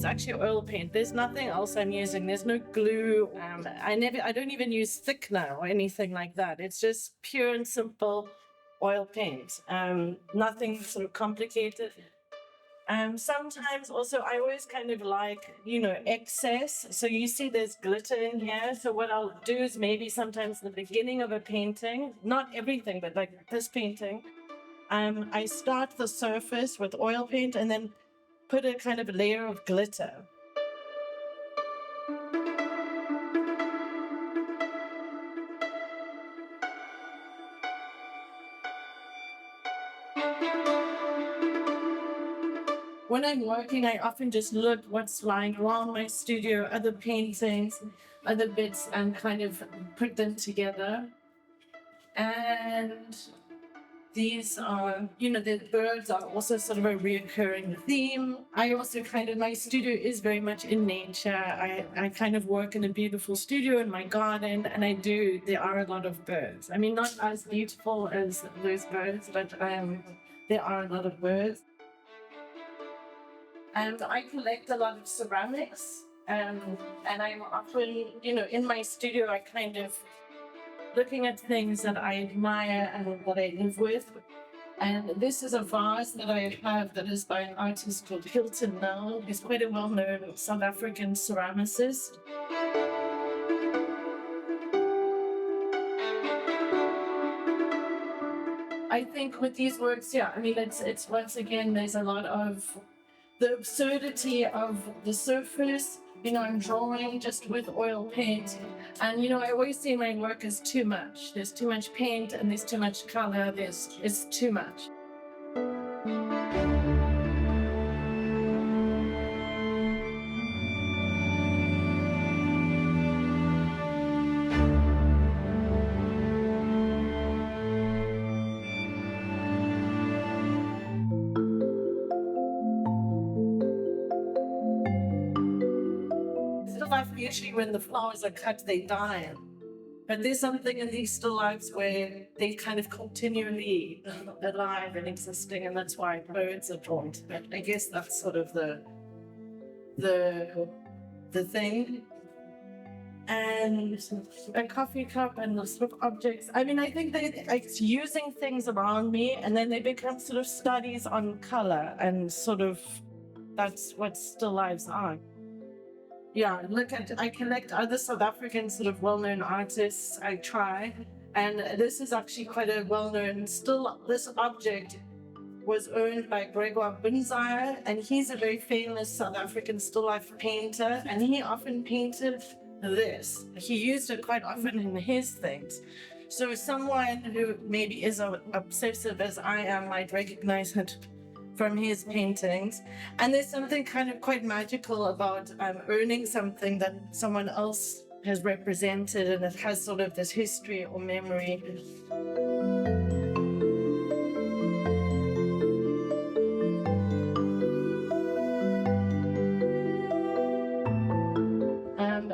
actually oil paint. There's nothing else I'm using. There's no glue. I don't even use thickener or anything like that. It's just pure and simple oil paint. Nothing sort of complicated. Sometimes also I always kind of like, excess. So you see there's glitter in here. So what I'll do is maybe sometimes in the beginning of a painting, not everything, but like this painting, I start the surface with oil paint and then put a kind of layer of glitter. When I'm working, I often just look what's lying around my studio, other paintings, other bits, and kind of put them together. And these are, the birds are also sort of a reoccurring theme. I also my studio is very much in nature. I kind of work in a beautiful studio in my garden, and there are a lot of birds. I mean, not as beautiful as those birds, but there are a lot of birds. And I collect a lot of ceramics, and I'm often, in my studio, I kind of looking at things that I admire and that I live with. And this is a vase that I have that is by an artist called Hilton Nell. He's quite a well-known South African ceramicist. I think with these works, it's once again, there's a lot of the absurdity of the surface. I'm drawing just with oil paint. And, I always see my work as too much. There's too much paint and there's too much color. It's too much. Usually when the flowers are cut, they die. But there's something in these still lifes where they kind of continually alive and existing, and that's why birds are drawn to it. I guess that's sort of the thing. And a coffee cup and the sort of objects. I think it's using things around me, and then they become sort of studies on color, and sort of that's what still lives are. Yeah, I collect other South African sort of well-known artists. I try, and this is actually quite a well-known still. This object was owned by Gregor Bunzar, and he's a very famous South African still life painter, and he often painted this. He used it quite often in his things. So someone who maybe is as obsessive as I am might recognize it from his paintings. And there's something kind of quite magical about owning something that someone else has represented, and it has sort of this history or memory.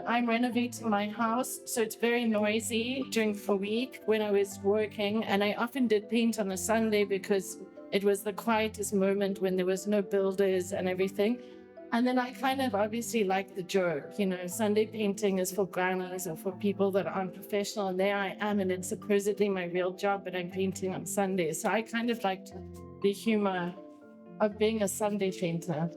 I'm renovating my house, so it's very noisy during the week when I was working, and I often did paint on a Sunday because it was the quietest moment when there was no builders and everything. And then I kind of obviously like the joke, Sunday painting is for grannies or for people that aren't professional, and there I am, and it's supposedly my real job, but I'm painting on Sundays. So I kind of liked the humor of being a Sunday painter.